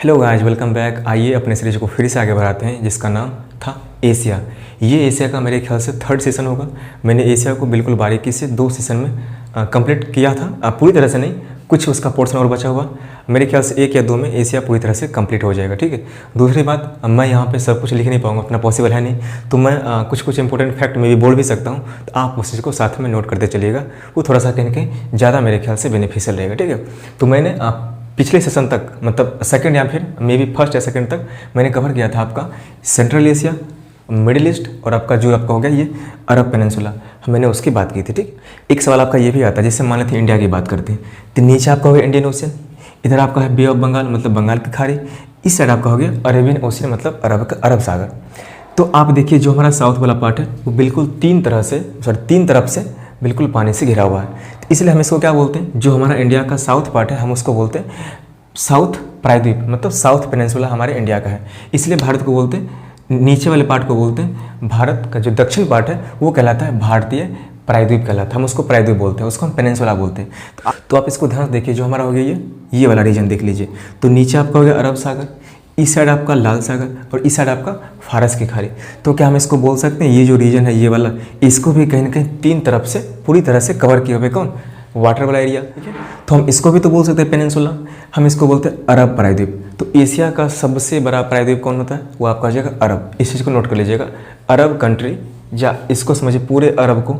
Hello guys, welcome back. आइए अपने series को फिर से आगे बढ़ाते हैं जिसका नाम था एशिया। ये एशिया का मेरे ख्याल से थर्ड सेशन होगा। मैंने एशिया को बिल्कुल बारीकी से 2 सेशन में कंप्लीट किया था। पूरी तरह से नहीं, कुछ उसका पोर्शन और बचा हुआ। मेरे ख्याल से 1 या 2 में एशिया पूरी तरह से कंप्लीट हो जाएगा। ठीक है। दूसरी बात, मैं यहाँ पे सब कुछ लिख नहीं पाऊँगा, अपना पॉसिबल है नहीं, तो मैं कुछ इंपॉर्टेंट फैक्ट में भी बोल भी सकता हूँ। तो आप उस चीज़ को साथ में नोट करते चलिएगा। वो थोड़ा सा कहीं ना कहीं ज़्यादा मेरे ख्याल से बेनिफिशियल रहेगा। ठीक है। तो मैंने पिछले सेशन तक, मतलब सेकंड या फिर मे बी फर्स्ट या सेकंड तक मैंने कवर किया था आपका सेंट्रल एशिया, मिडिल ईस्ट और आपका जो आपका हो गया ये अरब पेनिनसुला। मैंने उसकी बात की थी। ठीक। एक सवाल आपका ये भी आता है, जैसे मान लेते हैं इंडिया की बात करते हैं, तो नीचे आपका हो गया इंडियन ओशन, इधर आपका है बे ऑफ बंगाल मतलब बंगाल की खाड़ी, इस साइड आपका हो गया अरेबियन ओशन मतलब अरब सागर। तो आप देखिए जो हमारा साउथ वाला पार्ट है वो बिल्कुल 3 तरफ से बिल्कुल पानी से घिरा हुआ है। तो इसलिए हम इसको क्या बोलते हैं, जो हमारा इंडिया का साउथ पार्ट है हम उसको बोलते हैं साउथ प्रायद्वीप, मतलब साउथ पेनिनसुला हमारे इंडिया का है। इसलिए भारत को बोलते हैं, नीचे वाले पार्ट को बोलते हैं, भारत का जो दक्षिण पार्ट है वो कहलाता है भारतीय प्रायद्वीप कहलाता है। हम उसको प्रायद्वीप बोलते हैं, उसको हम पेनिनसुला बोलते हैं। तो आप इसको ध्यान से देखिए, जो हमारा हो गया ये वाला रीजन देख लीजिए। तो नीचे आपका हो गया अरब सागर, इस साइड आपका लाल सागर और इस साइड आपका फारस की खाड़ी। तो क्या हम इसको बोल सकते हैं, ये जो रीजन है ये वाला, इसको भी कहीं ना कहीं 3 तरफ से पूरी तरह से कवर किया हुआ है कौन, वाटर वाला एरिया। ठीक है। तो हम इसको भी तो बोल सकते हैं पेनिनसुला, हम इसको बोलते हैं अरब प्रायद्वीप। तो एशिया का सबसे बड़ा प्रायद्वीप कौन होता है, वो आपका हो जाएगा अरब। इस चीज़ को नोट कर लीजिएगा, अरब कंट्री, या इसको समझिए पूरे अरब को,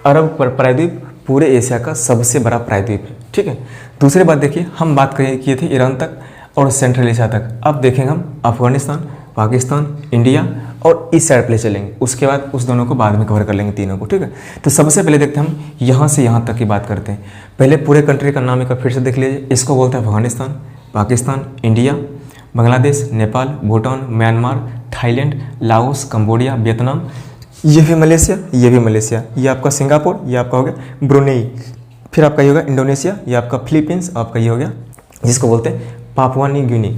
अरब प्रायद्वीप पूरे एशिया का सबसे बड़ा प्रायद्वीप है। ठीक है। दूसरी बात देखिए, हम बात किए थे ईरान तक और सेंट्रल एशिया तक। अब देखेंगे हम अफगानिस्तान, पाकिस्तान, इंडिया और इस साइड पे चलेंगे। उसके बाद उस दोनों को बाद में कवर कर लेंगे, तीनों को। ठीक है। तो सबसे पहले देखते हैं हम यहाँ से यहाँ तक की बात करते हैं। पहले पूरे कंट्री का नाम एक बार फिर से देख लीजिए। इसको बोलते हैं Afghanistan, Pakistan, India, Bangladesh, Nepal, Bhutan, Myanmar, Thailand, Laos, Cambodia, Vietnam, ये भी मलेशिया, ये आपका सिंगापुर, ये आपका हो गया ब्रुनेई, फिर आपका ये होगा इंडोनेशिया, ये आपका फिलीपींस, आपका ये हो गया जिसको बोलते हैं पापुआ न्यू गिनी,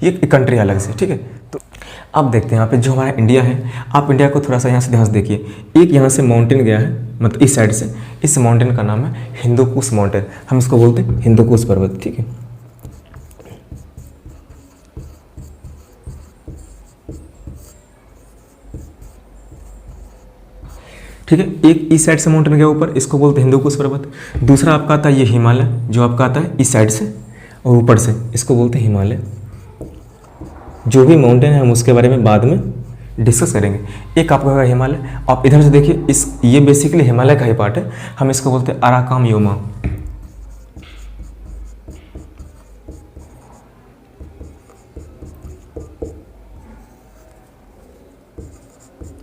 ये कंट्री अलग से। ठीक है। तो अब देखते हैं यहाँ पे जो हमारा इंडिया है। आप इंडिया को थोड़ा सा यहाँ से ध्यान से देखिए, एक यहाँ से माउंटेन गया है, मतलब इस साइड से, इस माउंटेन का नाम है हिंदुकुश माउंटेन, हम इसको बोलते हैं हिंदुकुश पर्वत। ठीक है। ठीक है। एक इस साइड से माउंटेन गया ऊपर, इसको बोलते हैं हिंदुकुश पर्वत। दूसरा आपका आता है ये हिमालय, जो आपका आता है इस साइड से और ऊपर से, इसको बोलते हैं हिमालय। जो भी माउंटेन है हम उसके बारे में बाद में डिस्कस करेंगे। एक आपका होगा हिमालय। आप इधर से देखिए, ये बेसिकली हिमालय का ही पार्ट है, हम इसको बोलते हैं अराकाम योमा।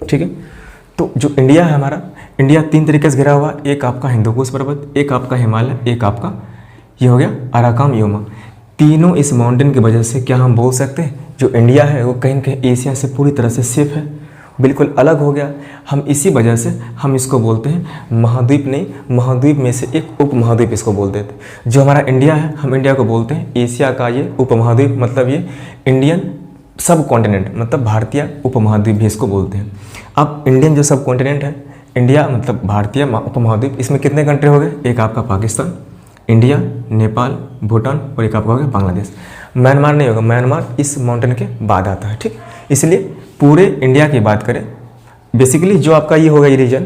ठीक है। तो जो इंडिया है हमारा, इंडिया 3 तरीके से घिरा हुआ, एक आपका हिंदुकुश पर्वत, एक आपका हिमालय, एक आपका ये हो गया अराकाम योमा। तीनों इस माउंटेन की वजह से क्या हम बोल सकते हैं जो इंडिया है वो कहीं न कहीं एशिया से पूरी तरह से सेफ है, बिल्कुल अलग हो गया। हम इसी वजह से हम इसको बोलते हैं महाद्वीप, नहीं महाद्वीप में से एक उपमहाद्वीप इसको बोल देते हैं। जो हमारा इंडिया है, हम इंडिया को बोलते हैं एशिया का ये उपमहाद्वीप, मतलब ये इंडियन सब कॉन्टिनेंट, मतलब भारतीय उपमहाद्वीप भी इसको बोलते हैं। अब इंडियन जो सब कॉन्टिनेंट है, इंडिया मतलब भारतीय उपमहाद्वीप, इसमें कितने कंट्री हो गए, एक आपका पाकिस्तान, इंडिया, नेपाल, भूटान और एक आपका हो गया बांग्लादेश। म्यांमार नहीं होगा, म्यांमार इस माउंटेन के बाद आता है। ठीक। इसलिए पूरे इंडिया की बात करें, बेसिकली जो आपका ये होगा ये रीजन,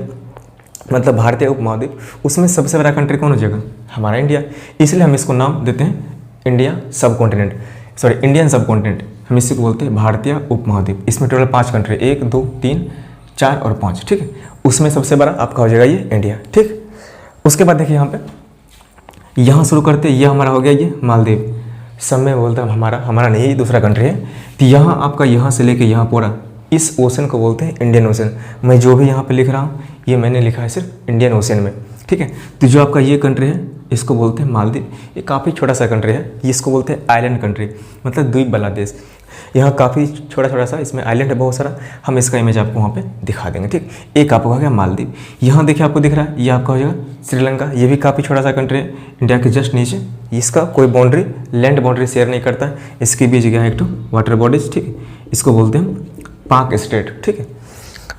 मतलब भारतीय उपमहाद्वीप, उसमें सबसे बड़ा कंट्री कौन हो जाएगा, हमारा इंडिया। इसलिए हम इसको नाम देते हैं इंडियन सब कॉन्टिनेंट। हम इसी को बोलते हैं भारतीय उपमहाद्वीप। इसमें टोटल 5 कंट्री, 1, 2, 3, 4 और 5। ठीक है। उसमें सबसे बड़ा आपका हो जाएगा ये इंडिया। ठीक। उसके बाद देखिए यहाँ पे, यहाँ शुरू करते, ये हमारा हो गया ये मालदीव। सब में बोलते हैं हमारा नहीं, ये दूसरा कंट्री है। तो यहाँ आपका यहाँ से लेके यहाँ पूरा इस ओशन को बोलते हैं इंडियन ओशन। मैं जो भी यहाँ पे लिख रहा हूँ ये मैंने लिखा है सिर्फ इंडियन ओशन में। ठीक है। तो जो आपका ये कंट्री है इसको बोलते हैं मालदीव। ये काफ़ी छोटा सा कंट्री है, इसको बोलते हैं आइलैंड कंट्री, मतलब द्वीप वाला देश। यहाँ काफ़ी छोटा सा इसमें आइलैंड है बहुत सारा, हम इसका इमेज आपको वहाँ पे दिखा देंगे। ठीक। एक आपका हो गया मालदीव। यहाँ देखिए आपको दिख रहा है, ये आपका हो जाएगा श्रीलंका। ये भी काफ़ी छोटा सा कंट्री है, इंडिया के जस्ट नीचे। इसका कोई बाउंड्री, लैंड बाउंड्री शेयर नहीं करता है, इसके बीच गया है एक वाटर बॉडीज। ठीक है। इसको बोलते हैं पाक स्टेट। ठीक है।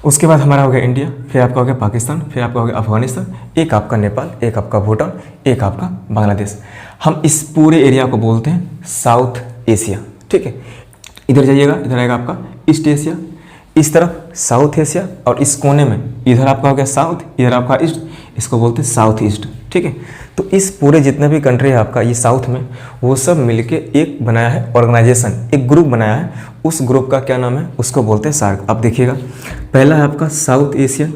उसके बाद हमारा हो गया इंडिया, फिर आपका हो गया पाकिस्तान, फिर आपका हो गया अफगानिस्तान, एक आपका नेपाल, एक आपका भूटान, एक आपका बांग्लादेश। हम इस पूरे एरिया को बोलते हैं साउथ एशिया। ठीक है। इधर जाइएगा, इधर आएगा आपका ईस्ट एशिया, इस तरफ साउथ एशिया, और इस कोने में इधर आपका हो गया साउथ, इधर आपका ईस्ट, इसको बोलते हैं साउथ ईस्ट, ठीक है। तो इस पूरे जितने भी कंट्री है आपका ये साउथ में, वो सब मिलके एक बनाया है ऑर्गेनाइजेशन, एक ग्रुप बनाया है। उस ग्रुप का क्या नाम है, उसको बोलते हैं सार्क। अब देखिएगा, पहला है आपका साउथ एशिया,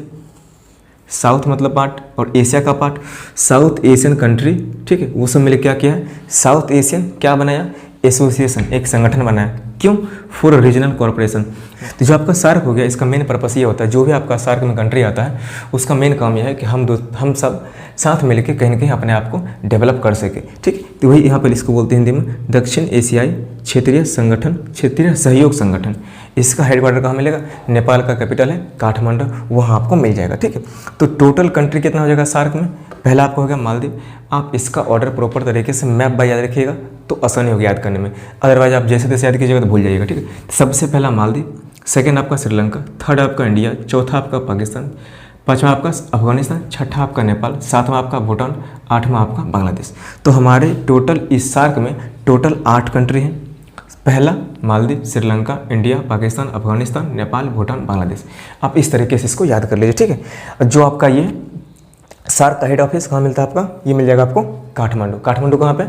साउथ मतलब पार्ट और एशिया का पार्ट, साउथ एशियन कंट्री, ठीक है। वो सब मिलकर क्या किया है, साउथ एशियन क्या बनाया, एसोसिएशन, एक संगठन बनाया। क्यों, फॉर रीजनल कॉर्पोरेशन। तो जो आपका सार्क हो गया, इसका मेन पर्पस ये होता है, जो भी आपका सार्क में कंट्री आता है उसका मेन काम यह है कि हम सब साथ मिलकर कहीं ना कहीं अपने आप को डेवलप कर सके, ठीक। तो वही यहाँ पर इसको बोलते हैं हिंदी में दक्षिण एशियाई क्षेत्रीय संगठन, क्षेत्रीय सहयोग संगठन। इसका हेडक्वार्टर कहाँ मिलेगा, नेपाल का कैपिटल है काठमांडू, वहाँ आपको मिल जाएगा, ठीक है। तो टोटल कंट्री कितना हो जाएगा सार्क में, पहला आपको हो गया मालदीव। आप इसका ऑर्डर प्रॉपर तरीके से मैप बाय याद रखिएगा तो आसानी होगी याद करने में, अदरवाइज आप जैसे तैसे याद कीजिएगा तो भूल जाइएगा, ठीक है। सबसे पहला मालदीव, सेकंड आपका श्रीलंका, थर्ड आपका इंडिया, चौथा आपका पाकिस्तान, पाँचवा आपका अफगानिस्तान, छठा आपका नेपाल, सातवां आपका भूटान, आठवां आपका बांग्लादेश। तो हमारे टोटल इस सार्क में टोटल 8 कंट्री हैं। पहला मालदीव, श्रीलंका, इंडिया, पाकिस्तान, अफगानिस्तान, नेपाल, भूटान, बांग्लादेश। आप इस तरीके से इसको याद कर लीजिए, ठीक है। जो आपका ये सार्क का हेड ऑफिस कहाँ मिलता है आपका, ये मिल जाएगा आपको काठमांडू। काठमांडू कहाँ पे,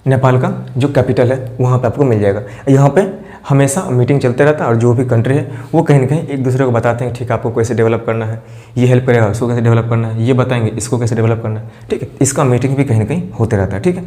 नेपाल का जो कैपिटल है वहाँ पे आपको मिल जाएगा। यहाँ पे हमेशा मीटिंग चलते रहता है और जो भी कंट्री है वो कहीं ना कहीं एक दूसरे को बताते हैं, ठीक है, आपको कैसे डेवलप करना है, ये हेल्प करेगा, उसको कैसे डेवलप करना है, ये बताएंगे इसको कैसे डेवलप करना है, ठीक है। इसका मीटिंग भी कहीं ना कहीं होते रहता है, ठीक है,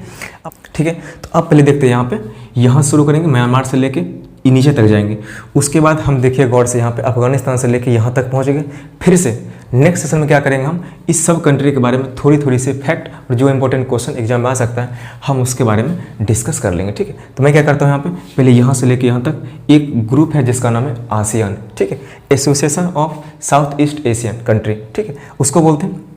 ठीक है। तो आप पहले देखते हैं यहाँ पे, यहाँ शुरू करेंगे म्यांमार से लेके नीचे तक जाएंगे। उसके बाद हम देखिए गौर से यहाँ पे अफगानिस्तान से लेके यहाँ तक पहुँचेंगे। फिर से नेक्स्ट सेशन में क्या करेंगे, हम इस सब कंट्री के बारे में थोड़ी थोड़ी सी फैक्ट और जो इंपॉर्टेंट क्वेश्चन एग्जाम में आ सकता है हम उसके बारे में डिस्कस कर लेंगे, ठीक है। तो मैं क्या करता हूँ यहाँ पे, पहले यहाँ से लेके यहाँ तक एक ग्रुप है जिसका नाम है आसियान, ठीक है, association of south east Asian country, ठीक है, उसको बोलते हैं।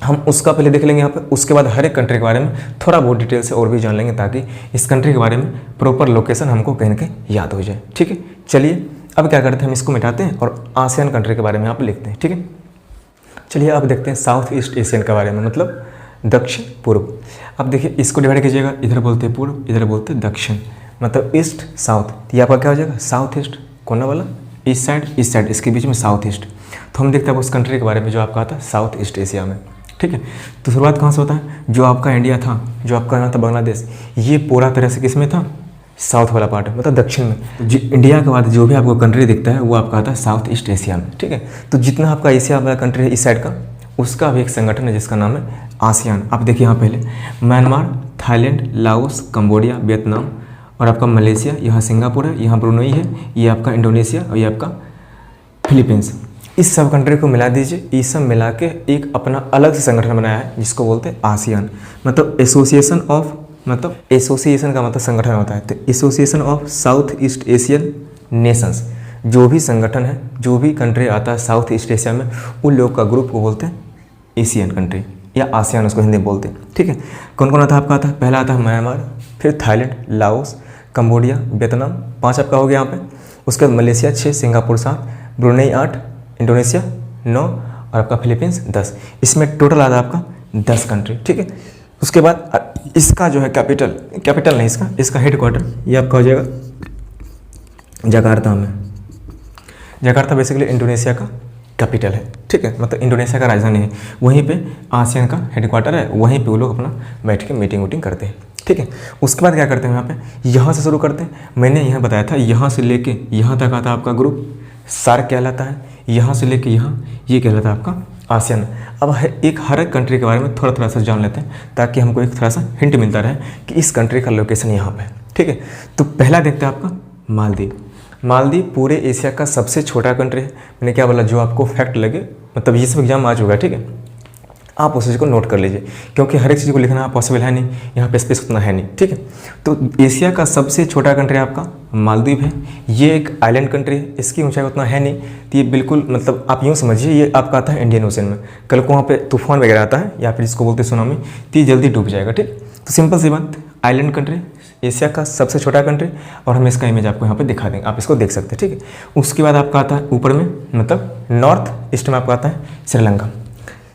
हम उसका पहले देख लेंगे यहाँ पे, उसके बाद हर एक कंट्री के बारे में थोड़ा बहुत डिटेल से और भी जान लेंगे ताकि इस कंट्री के बारे में प्रॉपर लोकेशन हमको कहीं ना कहीं याद हो जाए, ठीक है। चलिए अब क्या करते हैं, हम इसको मिटाते हैं और आसियान कंट्री के बारे में यहाँ पे लिखते हैं, ठीक है। चलिए अब देखते हैं साउथ ईस्ट एशियन के बारे में, मतलब दक्षिण पूर्व। अब देखिए इसको डिवाइड कीजिएगा, इधर बोलते हैं पूर्व, इधर बोलते हैं दक्षिण, मतलब ईस्ट साउथ। ये आपका क्या हो जाएगा, साउथ ईस्ट, कोना वाला ईस्ट साइड, इसके बीच में साउथ ईस्ट। तो हम देखते हैं उस कंट्री के बारे में जो आपका आता है साउथ ईस्ट एशिया में, ठीक है। तो शुरुआत कहाँ से होता है, जो आपका इंडिया था, जो आपका यहाँ था बांग्लादेश, ये पूरा तरह से किस में था, साउथ वाला पार्ट है, मतलब दक्षिण में। जो इंडिया के बाद जो भी आपको कंट्री दिखता है वो आपका आता है साउथ ईस्ट एशिया में, ठीक है। तो जितना आपका एशिया वाला कंट्री है इस साइड का, उसका भी एक संगठन है जिसका नाम है आसियान। आप देखिए यहाँ पहले Myanmar, Thailand, Laos, Cambodia, Vietnam और आपका मलेशिया, यहाँ सिंगापुर है, यहाँ ब्रुनई है, ये आपका इंडोनेशिया और ये आपका फिलीपींस। इस सब कंट्री को मिला दीजिए, ये सब मिला के एक अपना अलग से संगठन बनाया है जिसको बोलते हैं आसियान, मतलब एसोसिएशन ऑफ, मतलब एसोसिएशन का मतलब संगठन होता है, तो association of south east Asian Nations. जो भी संगठन है, जो भी कंट्री आता है साउथ ईस्ट एशिया में, उन लोगों का ग्रुप को बोलते हैं एशियन कंट्री या आसियान, उसको हिंदी में बोलते हैं, ठीक है। कौन कौन आता है आपका, आता है पहला आता है म्यांमार, फिर थाईलैंड, लाओस, कंबोडिया, वियतनाम, 5 आपका हो गया यहाँ पे। उसके बाद मलेशिया 6, सिंगापुर 7, ब्रुनई 8, इंडोनेशिया 9 और आपका फिलीपींस 10। इसमें टोटल आता है आपका 10 कंट्री, ठीक है। उसके बाद इसका जो है कैपिटल नहीं, इसका हेडक्वार्टर ये आपका हो जाएगा जकार्ता में। जकार्ता बेसिकली इंडोनेशिया का कैपिटल है, ठीक है, मतलब इंडोनेशिया का राजधानी है। वहीं पे आसियान का हेडक्वार्टर है, वहीं पे वो लोग अपना बैठ के मीटिंग करते हैं, ठीक है। उसके बाद क्या करते हैं, यहाँ पे यहाँ से शुरू करते हैं। मैंने यहाँ बताया था यहाँ से लेके यहाँ तक आता है आपका ग्रुप सार्क कहलाता है, यहाँ से लेके यहाँ ये कहलाता है आपका आसियान। अब हर एक कंट्री के बारे में थोड़ा थोड़ा सा जान लेते हैं ताकि हमको एक थोड़ा सा हिंट मिलता रहे कि इस कंट्री का लोकेशन यहाँ पे है, ठीक है। तो पहला देखते हैं आपका मालदीव। मालदीव पूरे एशिया का सबसे छोटा कंट्री है। मैंने क्या बोला, जो आपको फैक्ट लगे, मतलब ये सब एग्जाम आ चुका है, ठीक है, आप उस चीज़ को नोट कर लीजिए क्योंकि हर एक चीज़ को लिखना पॉसिबल है नहीं, यहाँ पे स्पेस उतना है नहीं, ठीक है। तो एशिया का सबसे छोटा कंट्री आपका मालदीव है। ये एक आइलैंड कंट्री है, इसकी ऊंचाई उतना है नहीं, तो ये बिल्कुल मतलब आप यूँ समझिए ये आपका आता है इंडियन ओशन में। कल को वहाँ पे तूफान वगैरह आता है या फिर जिसको बोलते हैं सुनामी, तो ये जल्दी डूब जाएगा, ठीक। तो सिंपल सी बात, आइलैंड कंट्री, एशिया का सबसे छोटा कंट्री, और हम इसका इमेज आपको यहाँ पे दिखा देंगे, आप इसको देख सकते हैं, ठीक है। उसके बाद आपका आता है ऊपर में, मतलब नॉर्थ ईस्ट में आपका आता है श्रीलंका।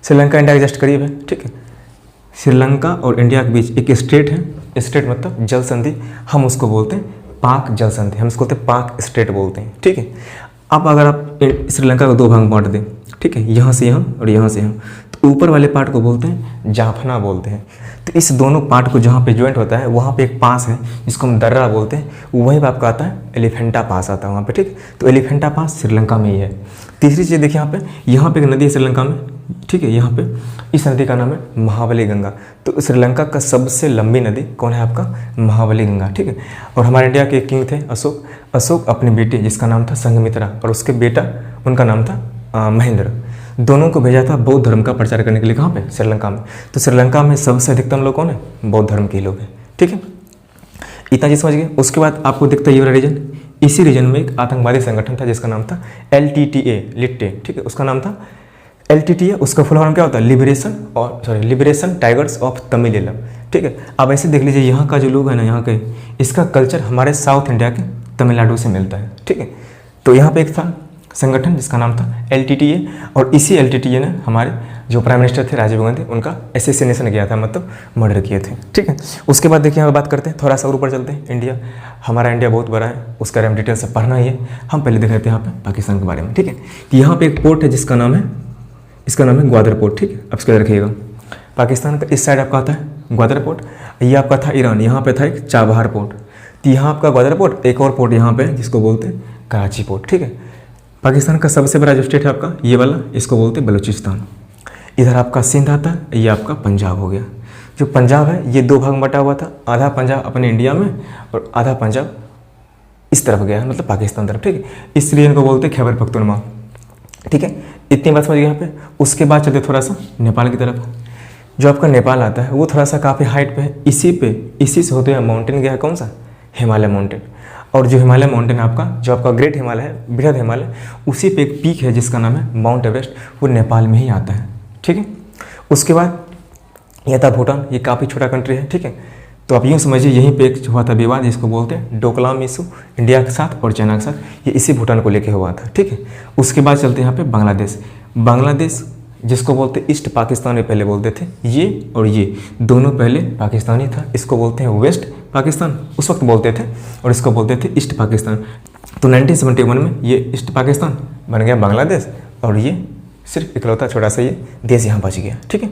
श्रीलंका इंडिया के जस्ट करीब है, ठीक है। श्रीलंका और इंडिया के बीच एक स्टेट है, स्टेट मतलब जल संधि, हम उसको बोलते हैं पाक जल संधि, हम इसको बोलते हैं पाक स्टेट बोलते हैं, ठीक है। अब अगर आप श्रीलंका को 2 भाग में बांट दें, ठीक है, यहाँ से यहाँ और यहाँ से यहाँ, तो ऊपर वाले पार्ट को बोलते हैं जाफना बोलते हैं। तो इस दोनों पार्ट को जहाँ पे ज्वाइंट होता है वहाँ पे एक पास है जिसको हम दर्रा बोलते हैं, वहीं पर आपका आता है एलिफेंटा पास आता है वहाँ पे, ठीक है। तो एलिफेंटा पास श्रीलंका में ही है। तीसरी चीज़ देखिए यहाँ पे एक नदी है श्रीलंका में, ठीक है, यहाँ पे इस नदी का नाम है महाबली गंगा। तो श्रीलंका का सबसे लंबी नदी कौन है आपका? महाबली गंगा, ठीक है। और हमारे इंडिया के किंग थे अशोक अपने बेटे जिसका नाम था संघमित्रा और उसके बेटा उनका नाम था महेंद्र, दोनों को भेजा था बौद्ध धर्म का प्रचार करने के लिए। कहाँ पे? श्रीलंका में। तो श्रीलंका में सबसे अधिकतम लोग कौन है? बौद्ध धर्म के लोग हैं, ठीक है। इतना चीज समझ गए। उसके बाद आपको दिखता है ये वाला रीजन, इसी रीजन में एक आतंकवादी संगठन था जिसका नाम था LTTA, लिट्टे, ठीक है, उसका नाम था LTTA। उसका फुल फॉर्म क्या होता है? लिबरेशन टाइगर्स ऑफ तमिल, ठीक है। अब ऐसे देख लीजिए यहाँ का जो लोग है ना, यहाँ के इसका कल्चर हमारे साउथ इंडिया के तमिलनाडु से मिलता है, ठीक है। तो यहाँ पे एक था संगठन जिसका नाम था LTTA और इसी LTTA ने हमारे जो प्राइम मिनिस्टर थे राजीव गांधी उनका असैसिनेशन किया था, मतलब मर्डर किए थे, ठीक है। उसके बाद देखिए यहाँ बात करते हैं, थोड़ा सा और ऊपर चलते हैं। इंडिया, हमारा इंडिया बहुत बड़ा है, उसके बारे में डिटेल से पढ़ना ही है। हम पहले देख लेते हैं यहाँ पे पाकिस्तान के बारे में, ठीक है। यहाँ पे एक पोर्ट है जिसका नाम है ग्वादर पोर्ट, ठीक है। अब इसका रखिएगा, पाकिस्तान का इस साइड आपका आता है ग्वादर पोर्ट, ये आपका था ईरान, यहाँ पे था एक चाबहार पोर्ट। तो यहाँ आपका ग्वादर पोर्ट, एक और पोर्ट यहाँ पे है जिसको बोलते हैं कराची पोर्ट, ठीक है। पाकिस्तान का सबसे बड़ा जो स्टेट है आपका ये वाला, इसको बोलते हैं बलूचिस्तान। इधर आपका सिंध आता है, ये आपका पंजाब हो गया। जो पंजाब है ये 2 भाग में बटा हुआ था, आधा पंजाब अपने इंडिया में और आधा पंजाब इस तरफ गया है, मतलब पाकिस्तान तरफ, ठीक है। इस रीजन को बोलते हैं खैबर पख्तूनख्वा, ठीक है। इतनी बात समझ गए यहाँ पे। उसके बाद चलते थोड़ा सा नेपाल की तरफ। जो आपका नेपाल आता है वो थोड़ा सा काफ़ी हाइट पे है, इसी से होते हुए माउंटेन गया है, कौन सा? हिमालय माउंटेन। और जो हिमालय माउंटेन है आपका, जो आपका ग्रेट हिमालय है, बृहद हिमालय, उसी पे एक पीक है जिसका नाम है माउंट एवरेस्ट, वो नेपाल में ही आता है, ठीक है। उसके बाद यह था भूटान, ये काफ़ी छोटा कंट्री है, ठीक है। तो आप यूँ समझिए यहीं पे एक हुआ था विवाद जिसको बोलते हैं डोकलाम इशू, इंडिया के साथ और चाइना के साथ, ये इसी भूटान को लेके हुआ था, ठीक है। उसके बाद चलते हैं यहाँ पे बांग्लादेश जिसको बोलते ईस्ट पाकिस्तान में पहले बोलते थे, ये और ये दोनों पहले पाकिस्तानी था। इसको बोलते हैं वेस्ट पाकिस्तान उस वक्त बोलते थे और इसको बोलते थे ईस्ट पाकिस्तान। तो 1971 में ये ईस्ट पाकिस्तान बन गया बांग्लादेश और ये सिर्फ इकलौता छोटा सा ये देश यहाँ बच गया, ठीक है।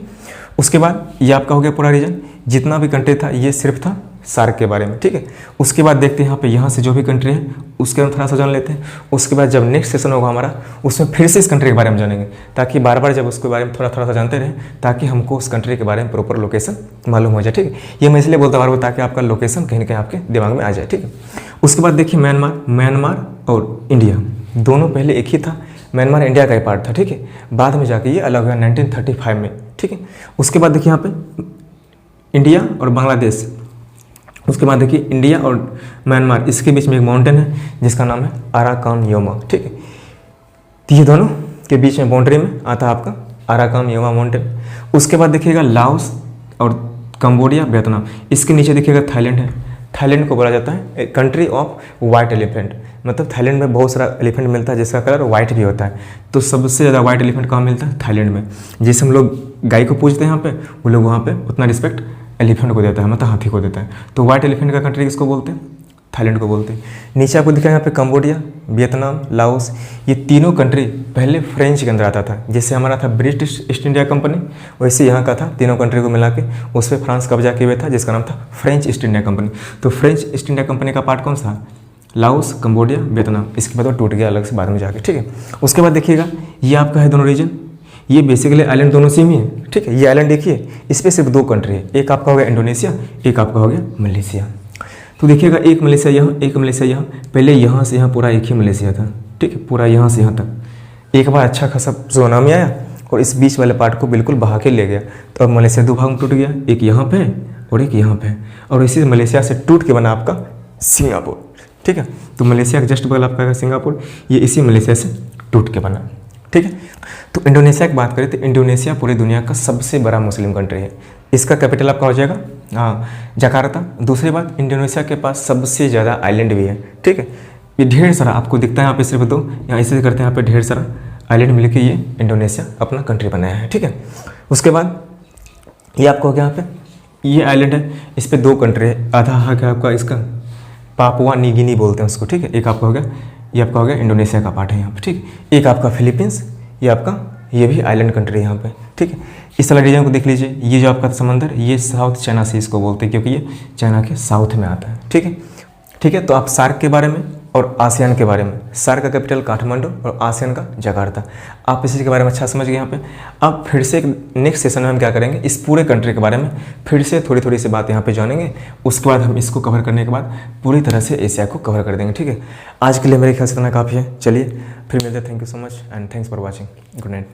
उसके बाद ये आपका हो गया पूरा रीजन, जितना भी कंट्री था ये सिर्फ था सार्क के बारे में, ठीक है। उसके बाद देखते हैं यहाँ से जो भी कंट्री है उसके हम थोड़ा सा जान लेते हैं। उसके बाद जब नेक्स्ट सेशन होगा हमारा उसमें फिर से इस कंट्री के बारे में जानेंगे, ताकि बार बार जब उसके बारे में थोड़ा सा जानते रहें, ताकि हमको उस कंट्री के बारे में प्रॉपर लोकेशन मालूम हो जाए, ठीक है। ये मैं इसलिए बोलता हूँ ताकि आपका लोकेशन कहीं ना कहीं आपके दिमाग में आ जाए, ठीक है। उसके बाद देखिए म्यांमार और इंडिया दोनों पहले एक ही था, म्यांमार इंडिया का ही पार्ट था, ठीक है। बाद में जाके ये अलग हुआ 1935 में, ठीक है। उसके बाद देखिए यहाँ पे इंडिया और बांग्लादेश, उसके बाद देखिए इंडिया और म्यांमार, इसके बीच में एक माउंटेन है जिसका नाम है अराकान योमा, ठीक है। तो ये दोनों के बीच में बाउंड्री में आता है आपका अराकान योमा माउंटेन। उसके बाद देखिएगा लाओस और कंबोडिया, वियतनाम, इसके नीचे देखिएगा थाईलैंड है। थाईलैंड को बोला जाता है कंट्री ऑफ वाइट एलिफेंट, मतलब थाईलैंड में बहुत सारा एलिफेंट मिलता है जिसका कलर वाइट भी होता है। तो सबसे ज़्यादा वाइट एलिफेंट कहाँ मिलता है? थाईलैंड में। जैसे हम लोग गाय को पूजते हैं यहाँ पे, वो लोग वहाँ पे उतना रिस्पेक्ट एलिफेंट को देता है, मतलब हाथी को देता है। तो वाइट एलिफेंट का कंट्री किसको बोलते हैं? थाईलैंड को बोलते हैं। नीचे आपको दिखा यहाँ पे कंबोडिया, वियतनाम, लाओस, ये तीनों कंट्री पहले फ्रेंच के अंदर आता था। जैसे हमारा था ब्रिटिश ईस्ट इंडिया कंपनी, वैसे यहाँ का था, तीनों कंट्री को मिला के उस पर फ्रांस कब्जा किए हुए था जिसका नाम था फ्रेंच ईस्ट इंडिया कंपनी। तो फ्रेंच ईस्ट इंडिया कंपनी का पार्ट कौन सा? Laos, Cambodia, Vietnam. इसके बाद वो टूट गया अलग से बाद में जाके, ठीक है। उसके बाद देखिएगा ये आपका है दोनों रीजन, ये बेसिकली आइलैंड दोनों सेम ही है, ठीक है। ये आइलैंड देखिए, इस पर सिर्फ 2 कंट्री है, एक आपका हो गया इंडोनेशिया, एक आपका हो गया मलेशिया। तो देखिएगा एक मलेशिया यहाँ, एक मलेशिया यहाँ, पहले यहाँ से यहाँ पूरा एक ही मलेशिया था, ठीक है, पूरा यहाँ से यहाँ तक। एक बार अच्छा खासा सुनामी आया और इस बीच वाले पार्ट को बिल्कुल बहा के ले गया, तो अब मलेशिया 2 भाग में टूट गया, एक यहाँ पे और एक यहाँ पे, और इसी मलेशिया से टूट के बना आपका सिंगापुर, ठीक है। तो मलेशिया का जस्ट बगल आपका सिंगापुर, ये इसी मलेशिया से टूट के बना, ठीक है। तो इंडोनेशिया की बात करें तो इंडोनेशिया पूरी दुनिया का सबसे बड़ा मुस्लिम कंट्री है। इसका कैपिटल आपका हो जाएगा जकार्ता। दूसरी बात, इंडोनेशिया के पास सबसे ज़्यादा आइलैंड भी है, ठीक है। ये ढेर सारा आपको दिखता है यहाँ पे, सिर्फ 2 यहाँ ऐसे करते हैं, यहाँ पे ढेर सारा आइलैंड मिल के ये इंडोनेशिया अपना कंट्री बनाया है, ठीक है। उसके बाद ये आपको हो गया यहाँ पे ये आइलैंड है, इस पर 2 कंट्री है, आधा है क्या आपका इसका पापुआ न्यू गिनी बोलते हैं उसको, ठीक है। एक आपका हो गया, ये आपका हो गया इंडोनेशिया का पार्ट है यहाँ पे, ठीक है। एक आपका फिलीपींस, ये आपका, ये भी आइलैंड कंट्री है यहाँ पे, ठीक है। इस वाला रीजन को देख लीजिए, ये जो आपका समंदर, ये साउथ चाइना सी इसको बोलते हैं, क्योंकि ये चाइना के साउथ में आता है, ठीक है। ठीक है, तो आप सार्क के बारे में और आसियान के बारे में, सार्क का कैपिटल काठमांडू और आसियान का जकार्ता, आप इस चीज़ के बारे में अच्छा समझ गए यहाँ पे। अब फिर से एक नेक्स्ट सेशन में हम क्या करेंगे, इस पूरे कंट्री के बारे में फिर से थोड़ी थोड़ी सी बात यहाँ पे जानेंगे। उसके बाद हम इसको कवर करने के बाद पूरी तरह से एशिया को कवर कर देंगे, ठीक है। आज के लिए मेरे ख्याल से इतना काफ़ी है। चलिए फिर मिलते हैं। Thank you so much and thanks for watching. Good night.